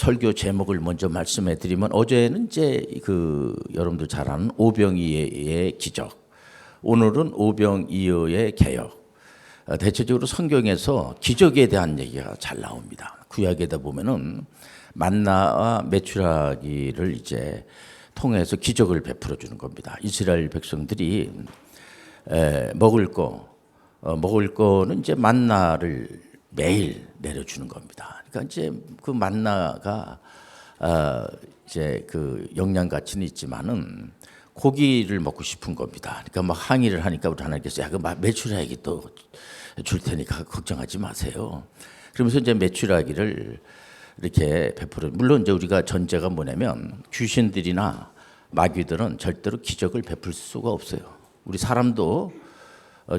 설교 제목을 먼저 말씀해 드리면 어제는 이제 여러분들 잘 아는 오병이어의 기적, 오늘은 오병이어의 개혁. 대체적으로 성경에서 기적에 대한 얘기가 잘 나옵니다. 구약에다 보면은 만나와 메추라기를 이제 통해서 기적을 베풀어 주는 겁니다. 이스라엘 백성들이 먹을 거는 이제 만나를 매일 내려주는 겁니다. 그러니까 이제 그 만나가 이제 그 영양 가치는 있지만은 고기를 먹고 싶은 겁니다. 그러니까 막 항의를 하니까 우리 하나님께서 야, 그 메추라기 또 줄 테니까 걱정하지 마세요. 그러면서 이제 메추라기를 이렇게 베풀어. 물론 이제 우리가 전제가 뭐냐면 귀신들이나 마귀들은 절대로 기적을 베풀 수가 없어요. 우리 사람도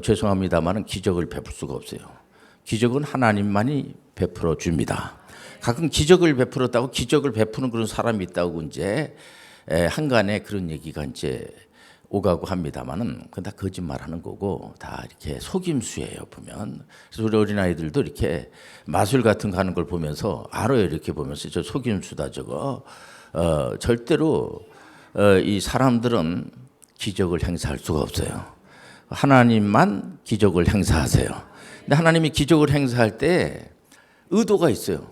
죄송합니다만은 기적을 베풀 수가 없어요. 기적은 하나님만이 베풀어 줍니다. 가끔 기적을 베풀었다고 기적을 베푸는 그런 사람이 있다고 이제 한간에 그런 얘기가 이제 오가고 합니다만은 그건 다 거짓말하는 거고 다 이렇게 속임수예요 보면. 그래서 우리 어린아이들도 이렇게 마술 같은 거 하는 걸 보면서 알아요. 이렇게 보면서 저 속임수다 저거. 절대로 이 사람들은 기적을 행사할 수가 없어요. 하나님만 기적을 행사하세요. 근데 하나님이 기적을 행사할 때 의도가 있어요.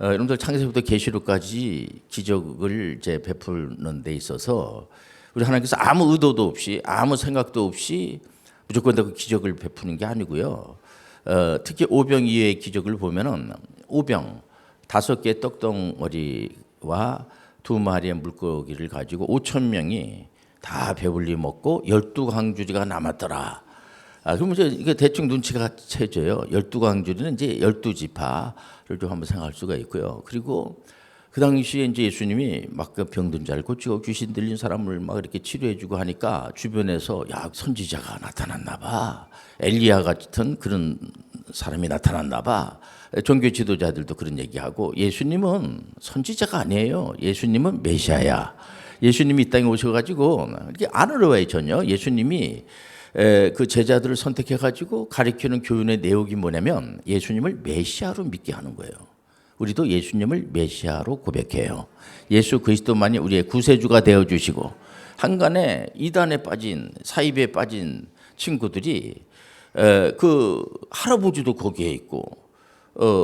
여러분들 창세기부터 계시록까지 기적을 이제 베푸는 데 있어서 우리 하나님께서 아무 의도도 없이 아무 생각도 없이 무조건 다 그 기적을 베푸는 게 아니고요. 특히 오병이어의 기적을 보면은 오병 5개의 떡덩어리와 2마리의 물고기를 가지고 5,000명이 다 배불리 먹고 12광주리가 남았더라. 그러면 이제 이게 대충 눈치가 채져요. 12광주리는 이제 12지파를 좀 한번 생각할 수가 있고요. 그리고 그 당시에 이제 예수님이 막 그 병든 자를 고치고 귀신 들린 사람을 막 이렇게 치료해주고 하니까 주변에서 야, 선지자가 나타났나 봐. 엘리야 같은 그런 사람이 나타났나 봐. 종교 지도자들도 그런 얘기하고 예수님은 선지자가 아니에요. 예수님은 메시아야. 예수님이 이 땅에 오셔가지고 이렇게 안 어려워요 전혀. 예수님이 그 제자들을 선택해가지고 가르치는 교훈의 내용이 뭐냐면 예수님을 메시아로 믿게 하는 거예요. 우리도 예수님을 메시아로 고백해요. 예수 그리스도만이 우리의 구세주가 되어주시고 한간에 이단에 빠진 사이비에 빠진 친구들이 그 할아버지도 거기에 있고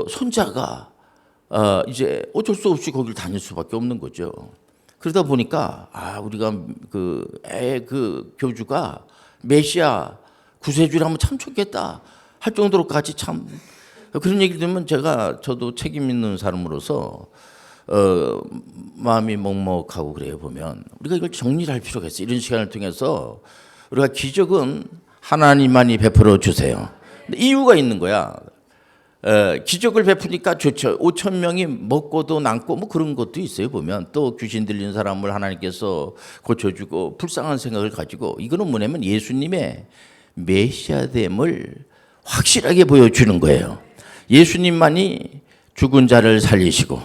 손자가 이제 어쩔 수 없이 거기를 다닐 수밖에 없는 거죠. 그러다 보니까 우리가 그 교주가 메시아 구세주라면 참 좋겠다 할 정도로까지 참 그런 얘기를 들으면 저도 책임 있는 사람으로서 마음이 먹먹하고 그래요. 보면 우리가 이걸 정리를 할 필요가 있어요. 이런 시간을 통해서 우리가 기적은 하나님만이 베풀어 주세요. 근데 이유가 있는 거야. 기적을 베푸니까 좋죠. 5,000명이 먹고도 남고 뭐 그런 것도 있어요. 보면 또 귀신 들린 사람을 하나님께서 고쳐주고 불쌍한 생각을 가지고 이거는 뭐냐면 예수님의 메시아됨을 확실하게 보여주는 거예요. 예수님만이 죽은 자를 살리시고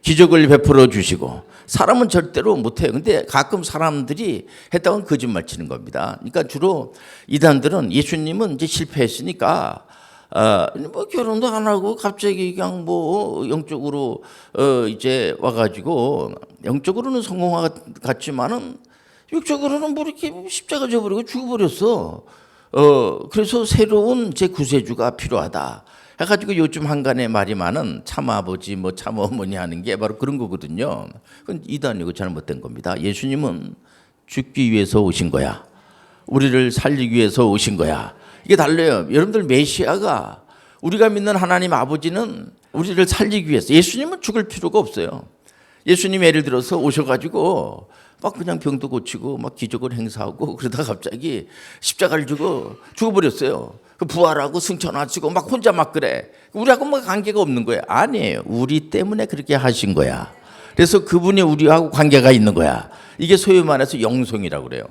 기적을 베풀어 주시고 사람은 절대로 못해요. 근데 가끔 사람들이 했다고는 거짓말 치는 겁니다. 그러니까 주로 이단들은 예수님은 이제 실패했으니까 뭐 결혼도 안 하고 갑자기 그냥 뭐 영적으로 이제 와가지고 영적으로는 성공했지만은 육적으로는 뭐 이렇게 십자가 져버리고 죽어버렸어. 그래서 새로운 제 구세주가 필요하다. 해가지고 요즘 한간에 말이 많은 참아버지 뭐 참어머니 하는 게 바로 그런 거거든요. 그건 이단이고 잘못된 겁니다. 예수님은 죽기 위해서 오신 거야. 우리를 살리기 위해서 오신 거야. 이게 달라요. 여러분들 메시아가 우리가 믿는 하나님 아버지는 우리를 살리기 위해서 예수님은 죽을 필요가 없어요. 예수님이 예를 들어서 오셔가지고 막 그냥 병도 고치고 막 기적을 행사하고 그러다가 갑자기 십자가를 주고 죽어버렸어요. 부활하고 승천하시고 막 혼자 막 그래. 우리하고 뭐 관계가 없는 거야. 아니에요. 우리 때문에 그렇게 하신 거야. 그래서 그분이 우리하고 관계가 있는 거야. 이게 소위 말해서 영성이라고 그래요.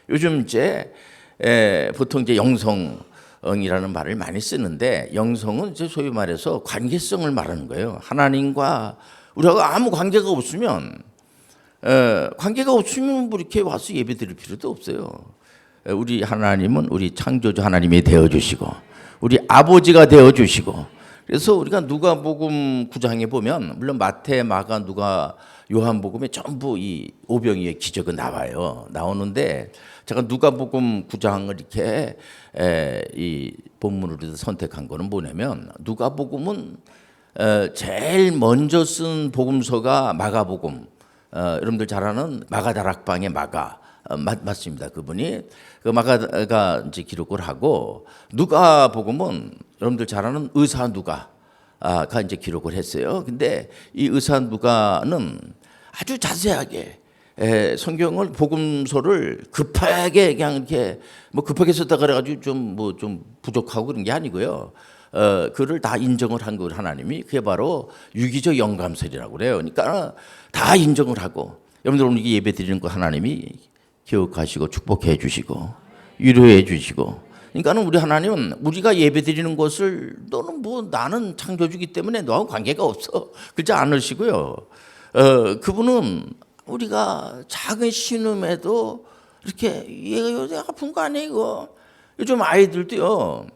요즘 이제 보통 이제 영성이라는 말을 많이 쓰는데 영성은 이제 소위 말해서 관계성을 말하는 거예요. 하나님과 우리하고 아무 관계가 없으면 뭐 이렇게 와서 예배 드릴 필요도 없어요. 우리 하나님은 우리 창조주 하나님이 되어주시고 우리 아버지가 되어주시고 그래서 우리가 누가복음 9장에 보면 물론 마태, 마가, 누가, 요한복음에 전부 이 오병이의 기적은 나와요. 나오는데 제가 누가복음 9장을 이렇게 이 본문으로 선택한 거는 뭐냐면 누가복음은 제일 먼저 쓴 복음서가 마가복음. 여러분들 잘 아는 마가다락방의 마가. 맞습니다. 그분이 그 마가가 이제 기록을 하고 누가복음은 여러분들 잘 아는 의사 누가가 이제 기록을 했어요. 근데 이 의사 누가는 아주 자세하게 성경을 복음서를 급하게 그냥 이렇게 뭐 급하게 썼다 그래가지고 좀 부족하고 그런 게 아니고요. 그를 다 인정을 한 걸 하나님이 그게 바로 유기적 영감설이라고 그래요. 그러니까 다 인정을 하고 여러분들 오늘 예배 드리는 거 하나님이 기억하시고 축복해 주시고 위로해 주시고 그러니까는 우리 하나님은 우리가 예배 드리는 것을 너는 뭐 나는 창조주기 때문에 너하고 관계가 없어 그러지 않으시고요. 그분은 우리가 작은 신음에도 이렇게 얘가 아픈 거 아니에요 이거. 요즘 아이들도요.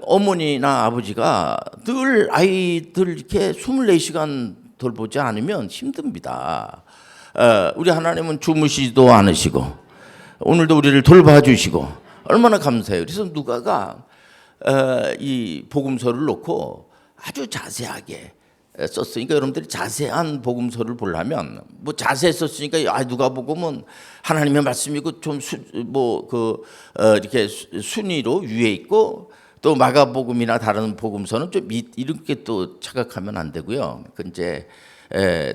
어머니나 아버지가 늘 아이들 이렇게 24시간 돌보지 않으면 힘듭니다. 우리 하나님은 주무시지도 않으시고 오늘도 우리를 돌봐주시고 얼마나 감사해요. 그래서 누가가 이 복음서를 놓고 아주 자세하게 썼으니까 여러분들이 자세한 복음서를 보려면 뭐 자세히 썼으니까 누가복음은 하나님의 말씀이고 좀 이렇게 순위로 위에 있고 또 마가복음이나 다른 복음서는 좀 이렇게 또 착각하면 안 되고요. 그 이제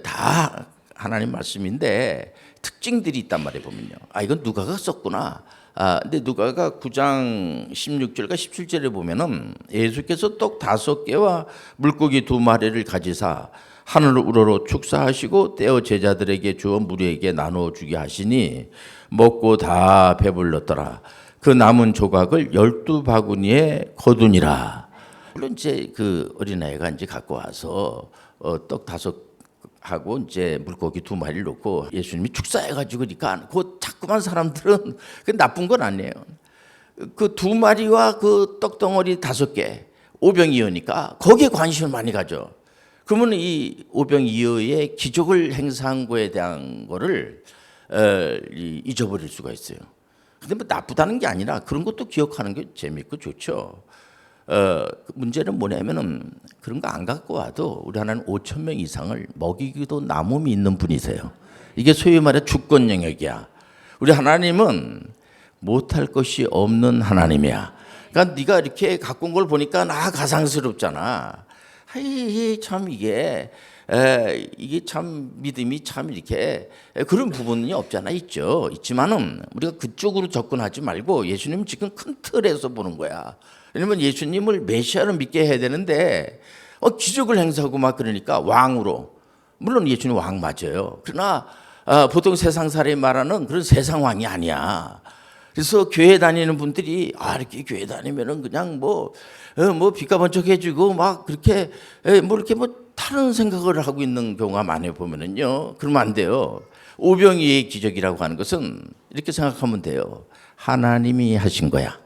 다 하나님 말씀인데 특징들이 있단 말이에요. 보면요. 이건 누가가 썼구나. 근데 누가가 9장 16절과 17절에 보면은 예수께서 떡 5개와 물고기 2마리를 가지사 하늘 우러러 축사하시고 떼어 제자들에게 주어 무리에게 나누어 주게 하시니 먹고 다 배불렀더라. 그 남은 조각을 12바구니에 거두니라. 물론 이제 그 어린아이가 이제 갖고 와서 떡 5하고 이제 물고기 2마리를 놓고 예수님이 축사해가지고 그러니까 그 자꾸만 사람들은 그 나쁜 건 아니에요. 그 2마리와 그 떡덩어리 5개 오병이어니까 거기에 관심을 많이 가져. 그러면 이 오병이어의 기적을 행사한 거에 대한 거를 잊어버릴 수가 있어요. 근데 뭐 나쁘다는 게 아니라 그런 것도 기억하는 게 재밌고 좋죠. 문제는 뭐냐면은 그런 거 안 갖고 와도 우리 하나님 5천 명 이상을 먹이기도 남음이 있는 분이세요. 이게 소위 말해 주권 영역이야. 우리 하나님은 못할 것이 없는 하나님이야. 그러니까 네가 이렇게 갖고 온 걸 보니까 가상스럽잖아. 참 이게 참 믿음이 참 이렇게 그런 부분이 없잖아. 있지만은 우리가 그쪽으로 접근하지 말고 예수님 지금 큰 틀에서 보는 거야. 왜냐면 예수님을 메시아로 믿게 해야 되는데 기적을 행사하고 막 그러니까 왕으로 물론 예수님 왕 맞아요. 그러나 보통 세상 사람이 말하는 그런 세상 왕이 아니야. 그래서 교회 다니는 분들이 이렇게 교회 다니면은 그냥 뭐 빛가 번쩍해지고 막 그렇게 이렇게 다른 생각을 하고 있는 경우가 많이 보면은요. 그러면 안 돼요. 오병이의 기적이라고 하는 것은 이렇게 생각하면 돼요. 하나님이 하신 거야.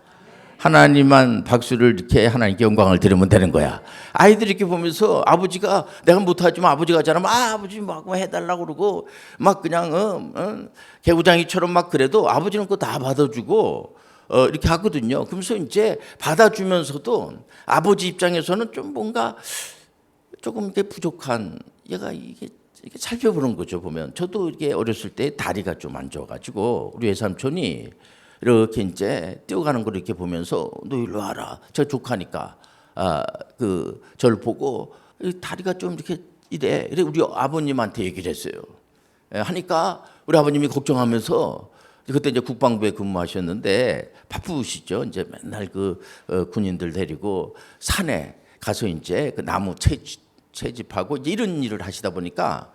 하나님만 박수를 이렇게 하나님께 영광을 드리면 되는 거야. 아이들이 이렇게 보면서 아버지가 내가 못하지만 아버지가 잘하면 아버지 뭐 해달라고 그러고 막 그냥 개구장이처럼 막 그래도 아버지는 그거 다 받아주고 이렇게 하거든요. 그러면서 이제 받아주면서도 아버지 입장에서는 좀 뭔가 조금 이렇게 부족한 얘가 이게 살펴보는 거죠. 보면 저도 이렇게 어렸을 때 다리가 좀 안 좋아가지고 우리 외삼촌이 이렇게 이제 뛰어가는 걸 이렇게 보면서 너 일로 와라. 제가 조카니까 저를 보고 다리가 좀 이렇게 이래 우리 아버님한테 얘기를 했어요. 하니까 우리 아버님이 걱정하면서 그때 이제 국방부에 근무하셨는데 바쁘시죠. 이제 맨날 군인들 데리고 산에 가서 이제 그 나무 채집하고 이제 이런 일을 하시다 보니까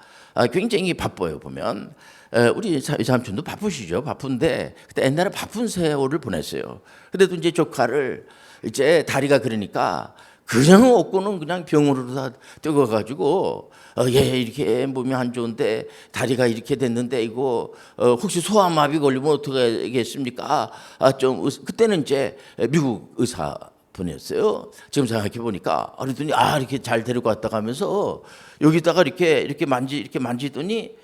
굉장히 바빠요. 보면 우리 삼촌도 바쁘시죠. 바쁜데 그때 옛날에 바쁜 세월을 보냈어요. 그래도 이제 조카를 이제 다리가 그러니까 그냥 없고는 그냥 병으로 다 뛰어가가지고 이렇게 몸이 안 좋은데 다리가 이렇게 됐는데 이거 혹시 소아마비 걸리면 어떻게 하겠습니까? 좀 그때는 이제 미국 의사 분이었어요. 지금 생각해 보니까 그랬더니 이렇게 잘 데리고 왔다 가면서 여기다가 이렇게 만지더니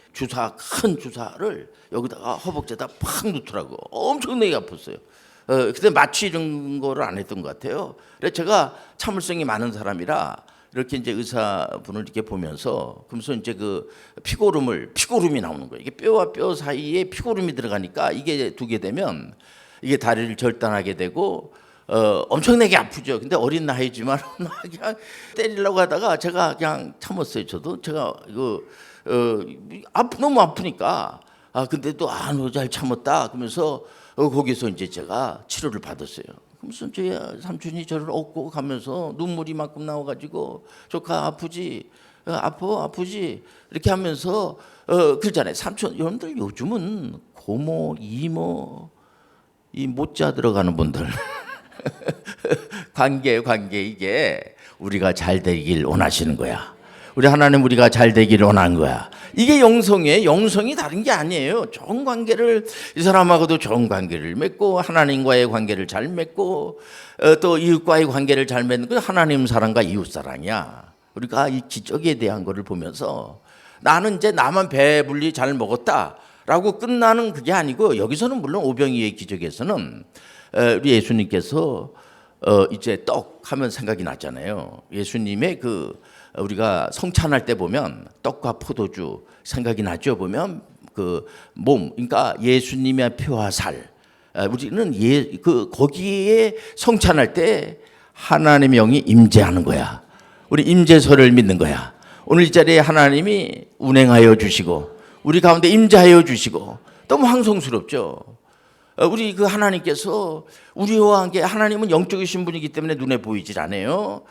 큰 주사를 여기다가 허벅지에다 팍 놓더라고. 엄청나게 아팠어요. 그때 마취 이런 거를 안 했던 것 같아요. 그래서 제가 참을성이 많은 사람이라 이렇게 이제 의사분을 이렇게 보면서 그러면서 이제 그 피고름이 나오는 거예요. 이게 뼈와 뼈 사이에 피고름이 들어가니까 이게 두게 되면 이게 다리를 절단하게 되고 엄청나게 아프죠. 근데 어린 나이지만 그냥 때리려고 하다가 제가 그냥 참았어요. 제가 이거 너무 아프니까 근데 또 너 잘 참았다. 그러면서 거기서 이제 제가 치료를 받았어요. 그러면서 제 삼촌이 저를 업고 가면서 눈물이 만큼 나와가지고 조카 아프지? 아프지? 이렇게 하면서 그러잖아요. 삼촌 여러분들 요즘은 고모, 이모 이 모자 들어가는 분들 관계 이게 우리가 잘 되길 원하시는 거야. 우리 하나님 우리가 잘 되기를 원하는 거야. 이게 영성이에요. 영성이 다른 게 아니에요. 좋은 관계를 이 사람하고도 좋은 관계를 맺고 하나님과의 관계를 잘 맺고 또 이웃과의 관계를 잘 맺는 건 하나님 사랑과 이웃 사랑이야. 우리가 이 기적에 대한 거를 보면서 나는 이제 나만 배불리 잘 먹었다라고 끝나는 그게 아니고 여기서는 물론 오병이의 기적에서는 우리 예수님께서 이제 떡 하면 생각이 나잖아요. 예수님의 우리가 성찬할 때 보면 떡과 포도주 생각이 나죠. 보면 그 몸, 그러니까 예수님의 피와 살. 우리는 거기에 성찬할 때 하나님의 영이 임재하는 거야. 우리 임재설을 믿는 거야. 오늘 이 자리에 하나님이 운행하여 주시고 우리 가운데 임재하여 주시고 너무 황송스럽죠. 우리 그 하나님께서 우리와 함께 하나님은 영적이신 분이기 때문에 눈에 보이질 않아요.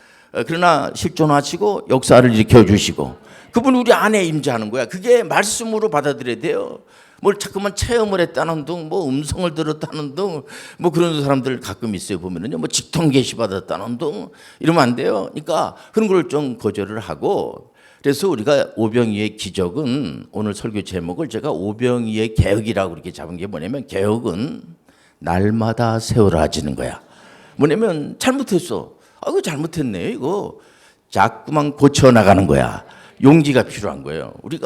그러나 실존하시고 역사를 일으켜 주시고 그분 우리 안에 임재하는 거야. 그게 말씀으로 받아들여야 돼요. 뭘 자꾸만 체험을 했다는 둥, 뭐 음성을 들었다는 둥, 뭐 그런 사람들 가끔 있어요. 보면은요, 뭐 직통 계시 받았다는 둥 이러면 안 돼요. 그러니까 그런 걸 좀 거절을 하고. 그래서 우리가 오병이의 기적은 오늘 설교 제목을 제가 오병이의 개혁이라고 이렇게 잡은 게 뭐냐면 개혁은 날마다 세워라지는 거야. 뭐냐면 잘못했어. 이거 잘못했네. 이거 자꾸만 고쳐 나가는 거야. 용기가 필요한 거예요. 우리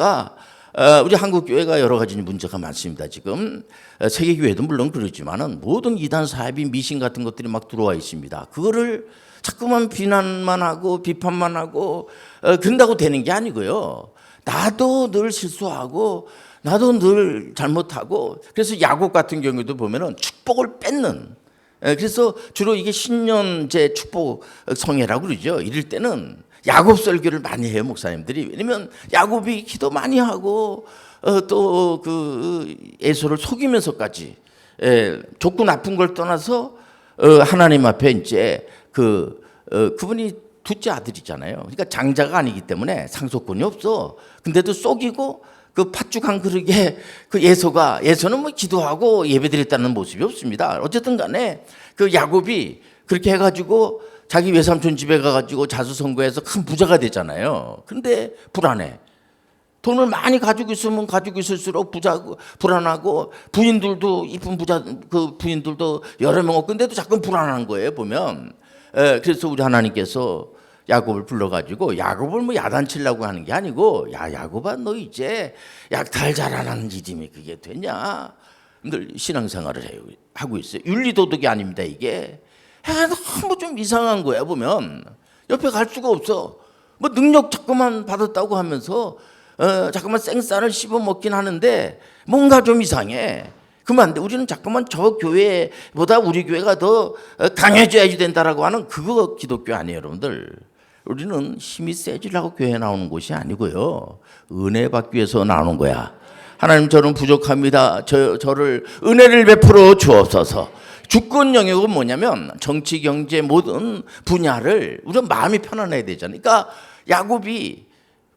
한국 교회가 여러 가지 문제가 많습니다. 지금 세계 교회도 물론 그렇지만은 모든 이단 사이비 미신 같은 것들이 막 들어와 있습니다. 그거를 자꾸만 비난만 하고 비판만 하고 그런다고 되는 게 아니고요. 나도 늘 실수하고 나도 늘 잘못하고 그래서 야곱 같은 경우도 보면은 축복을 뺏는. 그래서 주로 이게 신년제 축복 성회라고 그러죠. 이럴 때는 야곱 설교를 많이 해요, 목사님들이. 왜냐면 야곱이 기도 많이 하고 또 그 에서를 속이면서까지 좋고 나쁜 걸 떠나서 하나님 앞에 이제 그분이 둘째 아들이잖아요. 그러니까 장자가 아니기 때문에 상속권이 없어. 근데도 속이고 그 팥죽한 그릇에 그 예서는 뭐 기도하고 예배드렸다는 모습이 없습니다. 어쨌든 간에 그 야곱이 그렇게 해가지고 자기 외삼촌 집에 가가지고 자수성가해서 큰 부자가 되잖아요. 근데 불안해. 돈을 많이 가지고 있으면 가지고 있을수록 불안하고 부인들도 이쁜 부인들도 여러 명 없고 근데도 자꾸 불안한 거예요, 보면. 그래서 우리 하나님께서 야곱을 불러가지고 야곱을 뭐 야단치려고 하는 게 아니고 야곱아 너 이제 약탈 잘하는 지짐이 그게 되냐? 늘 신앙생활을 하고 있어요. 윤리도덕이 아닙니다 이게. 너무 좀 이상한 거야 보면. 옆에 갈 수가 없어. 뭐 능력 자꾸만 받았다고 하면서 자꾸만 생쌀을 씹어 먹긴 하는데 뭔가 좀 이상해. 그러면 안 돼. 우리는 자꾸만 저 교회보다 우리 교회가 더 강해져야지 된다라고 하는 그거 기독교 아니에요 여러분들. 우리는 힘이 세지려고 교회에 나오는 곳이 아니고요. 은혜 받기 위해서 나오는 거야. 하나님 저는 부족합니다. 저를 은혜를 베풀어 주옵소서. 주권 영역은 뭐냐면 정치, 경제 모든 분야를 우리는 마음이 편안해야 되잖아요. 그러니까 야곱이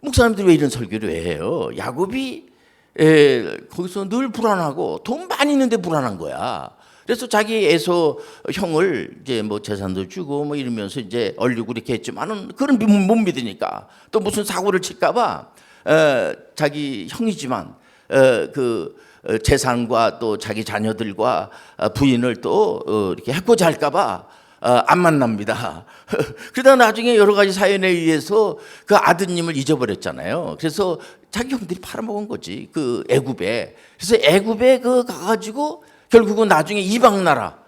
목사님들이 왜 이런 설교를 왜 해요? 야곱이 거기서 늘 불안하고 돈 많이 있는데 불안한 거야. 그래서 자기 에서 형을 이제 뭐 재산도 주고 뭐 이러면서 이제 얼리고 이렇게 했지만은 그런 못 믿으니까 또 무슨 사고를 칠까봐 자기 형이지만 그 재산과 또 자기 자녀들과 부인을 또 이렇게 해코지 할까봐 안 만납니다. 그러다 나중에 여러 가지 사연에 의해서 그 아드님을 잊어버렸잖아요. 그래서 자기 형들이 팔아먹은 거지, 그 애굽에. 그래서 애굽에 그 가가지고 결국은 나중에 이방 나라,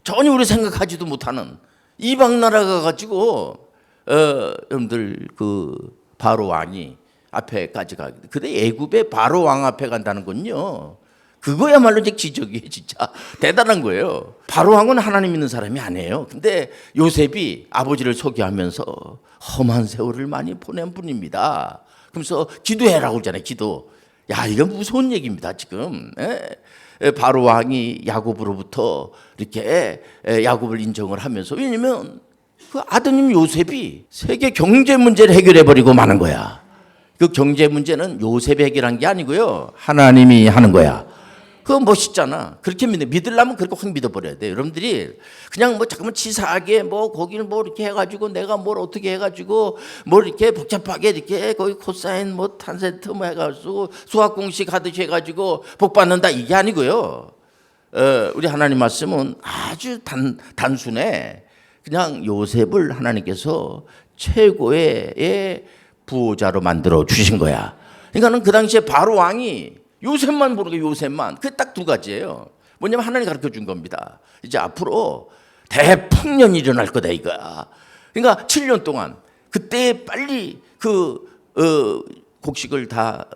전혀 우리 생각하지도 못하는 이방 나라 가가지고 여러분들 그 바로 왕이 앞에까지 가. 근데 애굽의 바로 왕 앞에 간다는 건요, 그거야말로 이제 기적이에요. 진짜 대단한 거예요. 바로 왕은 하나님 믿는 사람이 아니에요. 근데 요셉이 아버지를 소개하면서 험한 세월을 많이 보낸 분입니다. 그러면서 기도해라고 그러잖아요. 기도. 야, 이건 무서운 얘기입니다. 지금 바로 왕이 야곱으로부터 이렇게 야곱을 인정을 하면서, 왜냐면 그 아드님 요셉이 세계 경제 문제를 해결해 버리고 마는 거야. 그 경제 문제는 요셉이 해결한 게 아니고요, 하나님이 하는 거야. 그거 멋있잖아. 그렇게 믿으려면 그렇게 확 믿어버려야 돼. 여러분들이 그냥 뭐 잠깐만 치사하게 뭐 거기를 뭐 이렇게 해가지고 내가 뭘 어떻게 해가지고 뭘 이렇게 복잡하게 이렇게 거기 코사인 뭐 탄센트 뭐 해가지고 수학 공식 하듯이 해가지고 복 받는다, 이게 아니고요. 우리 하나님 말씀은 아주 단순해. 그냥 요셉을 하나님께서 최고의 부호자로 만들어 주신 거야. 그러니까는 그 당시에 바로 왕이 요셉만 보는 거예요. 요셉만. 그 딱 두 가지예요. 뭐냐면 하나님이 가르쳐 준 겁니다. 이제 앞으로 대풍년이 일어날 거다 이거야. 그러니까 7년 동안 그때 빨리 곡식을 다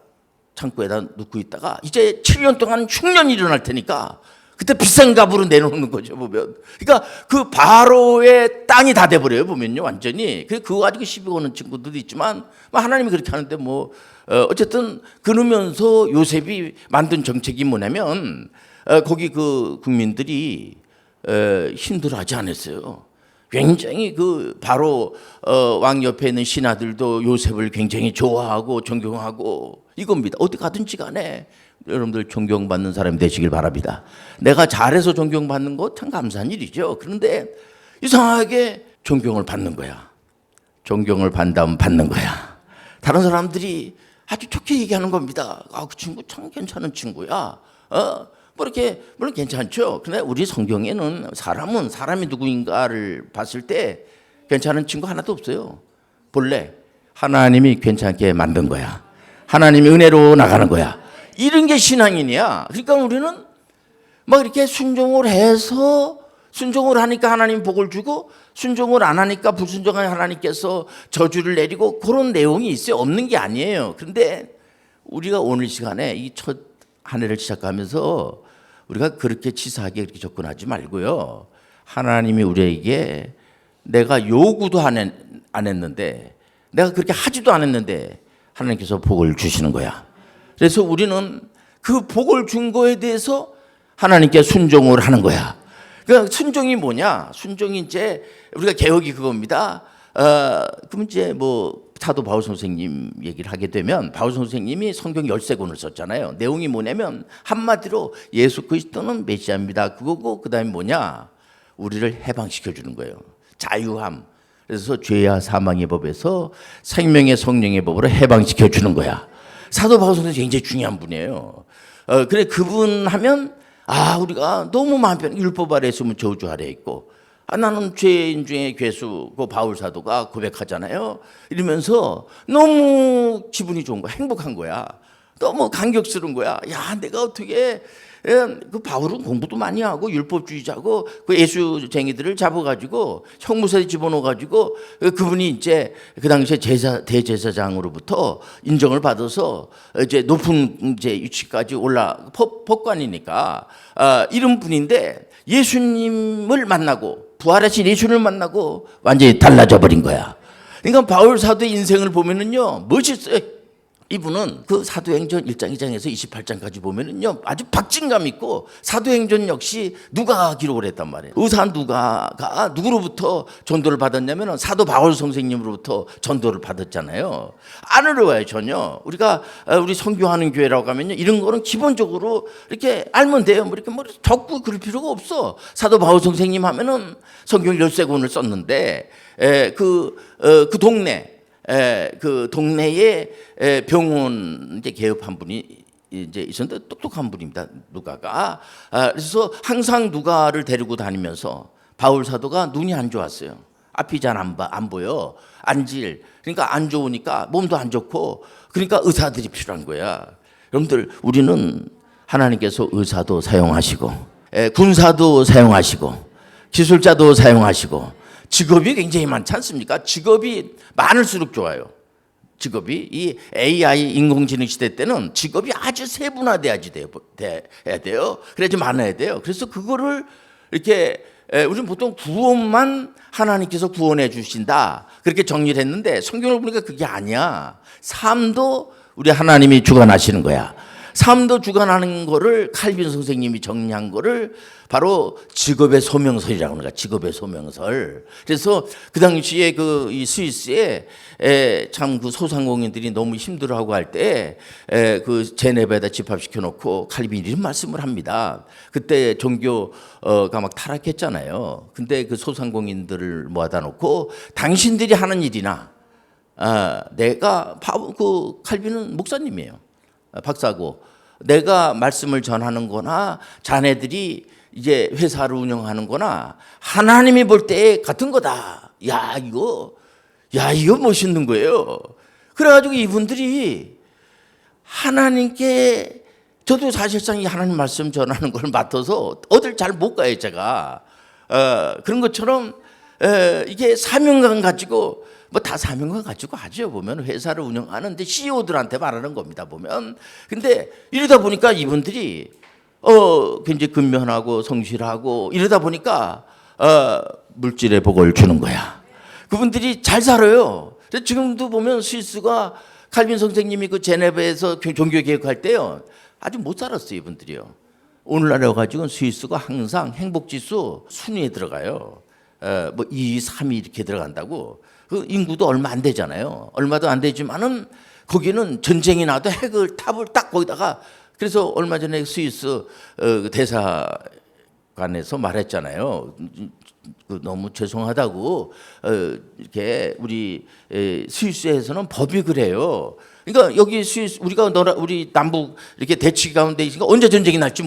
창고에다 넣고 있다가 이제 7년 동안 흉년이 일어날 테니까 그때 비싼 값으로 내놓는 거죠, 보면. 그러니까 그 바로의 땅이 다 돼버려요, 보면요, 완전히. 그거 가지고 시비 거는 친구들도 있지만, 하나님이 그렇게 하는데 어쨌든 그러면서 요셉이 만든 정책이 뭐냐면, 거기 그 국민들이 힘들어하지 않았어요. 굉장히 그 바로 왕 옆에 있는 신하들도 요셉을 굉장히 좋아하고 존경하고 이겁니다. 어디 가든지 간에 여러분들 존경받는 사람이 되시길 바랍니다. 내가 잘해서 존경받는 거 참 감사한 일이죠. 그런데 이상하게 존경을 받는 거야. 존경을 받다면 받는 거야. 다른 사람들이 아주 좋게 얘기하는 겁니다. 그 친구 참 괜찮은 친구야. 뭐 이렇게 물론 괜찮죠. 근데 우리 성경에는 사람이 누구인가를 봤을 때 괜찮은 친구 하나도 없어요. 본래 하나님이 괜찮게 만든 거야. 하나님이 은혜로 나가는 거야. 이런 게 신앙인이야. 그러니까 우리는 막 이렇게 순종을 해서, 순종을 하니까 하나님 복을 주고, 순종을 안 하니까 불순종한 하나님께서 저주를 내리고, 그런 내용이 있어요. 없는 게 아니에요. 그런데 우리가 오늘 시간에 이 첫 한 해를 시작하면서 우리가 그렇게 치사하게 그렇게 접근하지 말고요, 하나님이 우리에게 내가 요구도 안 했는데, 내가 그렇게 하지도 않았는데 하나님께서 복을 주시는 거야. 그래서 우리는 그 복을 준 거에 대해서 하나님께 순종을 하는 거야. 그러니까 순종이 뭐냐? 순종이 이제 우리가 개혁이 그겁니다. 그럼 이제 뭐 사도 바울 선생님 얘기를 하게 되면, 바울 선생님이 성경 13권을 썼잖아요. 내용이 뭐냐면 한마디로 예수 그리스도는 메시아입니다. 그거고 그다음에 뭐냐? 우리를 해방시켜 주는 거예요. 자유함. 그래서 죄와 사망의 법에서 생명의 성령의 법으로 해방시켜 주는 거야. 사도 바울 선생님이 굉장히 중요한 분이에요. 그래, 그분 하면 우리가 너무 마음 편해. 율법 아래 있으면 저주 아래 있고, 나는 죄인 중에 괴수, 그 바울 사도가 고백하잖아요. 이러면서 너무 기분이 좋은 거야. 행복한 거야. 너무 감격스러운 거야. 야, 내가 어떻게, 그 바울은 공부도 많이 하고 율법주의자고 그 예수쟁이들을 잡아가지고 형무소에 집어넣어가지고 그분이 이제 그 당시에 대제사장으로부터 인정을 받아서 이제 높은 이제 위치까지 법관이니까 이런 분인데, 예수님을 만나고 부활하신 예수님을 만나고 완전히 달라져 버린 거야. 그러니까 바울 사도의 인생을 보면은요, 멋있어요. 이분은 그 사도행전 1장 2장에서 28장까지 보면은요, 아주 박진감 있고, 사도행전 역시 누가가 기록을 했단 말이에요. 의사 누가가 누구로부터 전도를 받았냐면 사도 바울 선생님으로부터 전도를 받았잖아요. 안 어려워요, 전혀. 우리 선교하는 교회라고 하면요, 이런 거는 기본적으로 이렇게 알면 돼요. 뭐 이렇게 뭐 적고 그럴 필요가 없어. 사도 바울 선생님 하면은 성경 13권을 썼는데, 그 동네, 그 동네에 병원 이제 개업한 분이 이제 있었는데, 똑똑한 분입니다, 누가가. 그래서 항상 누가를 데리고 다니면서 바울 사도가 눈이 안 좋았어요. 앞이 잘 안 보여. 안질. 그러니까 안 좋으니까 몸도 안 좋고 그러니까 의사들이 필요한 거야. 여러분들 우리는 하나님께서 의사도 사용하시고 군사도 사용하시고 기술자도 사용하시고 직업이 굉장히 많지 않습니까? 직업이 많을수록 좋아요. 직업이 이 AI 인공지능 시대 때는 직업이 아주 세분화돼야지 돼야 돼요. 그래야지 많아야 돼요. 그래서 그거를 이렇게 우리는 보통 구원만 하나님께서 구원해 주신다 그렇게 정리를 했는데 성경을 보니까 그게 아니야. 삶도 우리 하나님이 주관하시는 거야. 삶도 주관하는 거를 칼빈 선생님이 정리한 거를 바로 직업의 소명설이라고 하는 거야. 직업의 소명설. 그래서 그 당시에 그 이 스위스에 참 그 소상공인들이 너무 힘들어하고 할 때 그 제네바에다 집합시켜 놓고 칼빈이 이런 말씀을 합니다. 그때 종교가 막 타락했잖아요. 근데 그 소상공인들을 모아다 놓고 당신들이 하는 일이나 내가 그 칼빈은 목사님이에요. 박사고 내가 말씀을 전하는 거나 자네들이 이제 회사를 운영하는 거나 하나님이 볼 때 같은 거다. 야 이거 멋있는 거예요. 그래가지고 이분들이 하나님께 저도 사실상 이 하나님 말씀 전하는 걸 맡아서 어딜 잘 못 가요 제가. 그런 것처럼 이게 사명감 가지고 뭐 다 사명감 가지고 하죠. 보면 회사를 운영하는데 CEO들한테 말하는 겁니다. 보면 근데 이러다 보니까 이분들이 굉장히 근면하고 성실하고 이러다 보니까 물질의 복을 주는 거야. 그분들이 잘 살아요. 지금도 보면 스위스가 칼빈 선생님이 그 제네바에서 종교 개혁할 때요 아주 못 살았어요 이분들이요. 오늘날에 가지고 스위스가 항상 행복지수 순위에 들어가요. 뭐 2, 3위 이렇게 들어간다고. 그 인구도 얼마 안 되잖아요. 얼마도 안 되지만은 거기는 전쟁이 나도 핵을 탑을 딱 거기다가 그래서 얼마 전에 스위스 대사관에서 말했잖아요. 너무 죄송하다고 이렇게 우리 스위스에서는 법이 그래요. 그러니까 여기 스위스 우리 남북 이렇게 대치 가운데 있으니까 언제 전쟁이 날지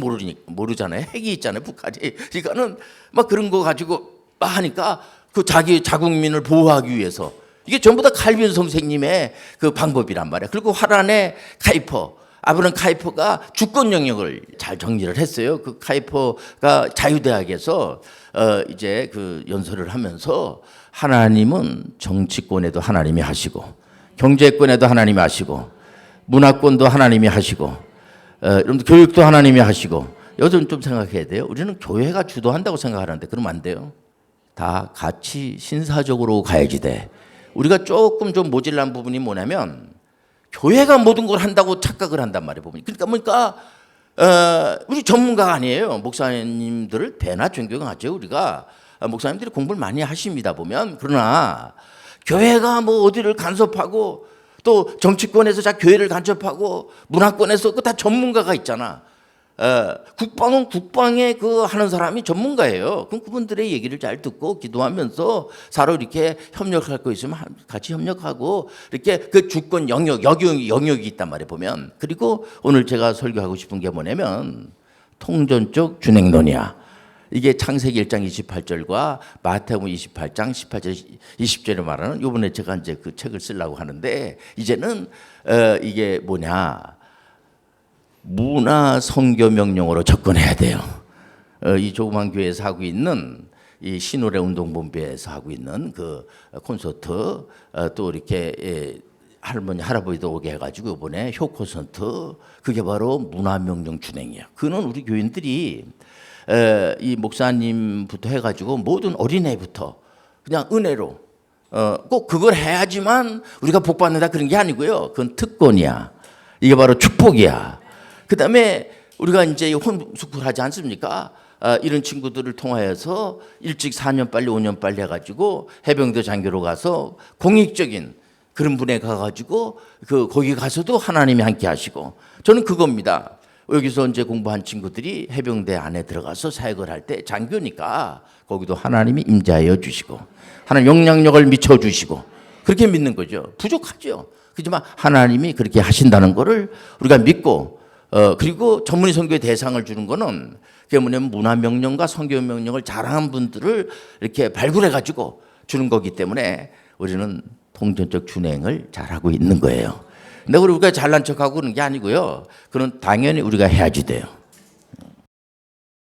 모르잖아요. 핵이 있잖아요, 북한이. 그러니까는 막 그런 거 가지고 하니까 그 자기 자국민을 보호하기 위해서 이게 전부 다 칼빈 선생님의 그 방법이란 말이야. 그리고 화란의 카이퍼, 아브람 카이퍼가 주권 영역을 잘 정리를 했어요. 그 카이퍼가 자유대학에서 이제 그 연설을 하면서 하나님은 정치권에도 하나님이 하시고 경제권에도 하나님이 하시고 문화권도 하나님이 하시고 여러분들 교육도 하나님이 하시고 요즘 좀 생각해야 돼요. 우리는 교회가 주도한다고 생각하는데 그러면 안 돼요. 다 같이 신사적으로 가야지 돼. 우리가 조금 좀 모질란 부분이 뭐냐면 교회가 모든 걸 한다고 착각을 한단 말이에요. 그러니까 우리 전문가가 아니에요. 목사님들을 배나 존경하죠. 우리가 목사님들이 공부를 많이 하십니다. 보면 그러나 교회가 뭐 어디를 간섭하고 또 정치권에서 자 교회를 간섭하고 문화권에서 그 다 전문가가 있잖아. 국방은 국방에 그 하는 사람이 전문가예요. 그럼 그분들의 얘기를 잘 듣고 기도하면서 서로 이렇게 협력할 거 있으면 같이 협력하고 이렇게 그 주권 영역이 있단 말이에요. 보면 그리고 오늘 제가 설교하고 싶은 게 뭐냐면 통전적 준행론이야. 이게 창세기 1장 28절과 마태복음 28장 18절 20절에 말하는 이번에 제가 이제 그 책을 쓰려고 하는데 이제는 이게 뭐냐? 문화 선교 명령으로 접근해야 돼요. 이 조그만 교회에서 하고 있는 이 신노래 운동본부에서 하고 있는 그 콘서트 또 이렇게 할머니 할아버지도 오게 해가지고 이번에 효 콘서트 그게 바로 문화 명령 준행이에요. 그는 우리 교인들이 이 목사님부터 해가지고 모든 어린애부터 그냥 은혜로 꼭 그걸 해야지만 우리가 복 받는다 그런 게 아니고요. 그건 특권이야. 이게 바로 축복이야. 그 다음에 우리가 이제 홈스쿨 하지 않습니까? 이런 친구들을 통하여서 일찍 4년 빨리 5년 빨리 해가지고 해병대 장교로 가서 공익적인 그런 분에 가가지고 거기 가서도 하나님이 함께 하시고 저는 그겁니다. 여기서 이제 공부한 친구들이 해병대 안에 들어가서 사역을 할 때 장교니까 거기도 하나님이 임재하여 주시고 하나님 영향력을 미쳐 주시고 그렇게 믿는 거죠. 부족하죠. 그렇지만 하나님이 그렇게 하신다는 거를 우리가 믿고 그리고 전문의 선교의 대상을 주는 거는 그게 뭐냐면 문화 명령과 성경 명령을 잘하는 분들을 이렇게 발굴해 가지고 주는 거기 때문에 우리는 통전적 준행을 잘하고 있는 거예요. 근데 우리가 잘난 척하고 그러는 게 아니고요. 그건 당연히 우리가 해야지 돼요.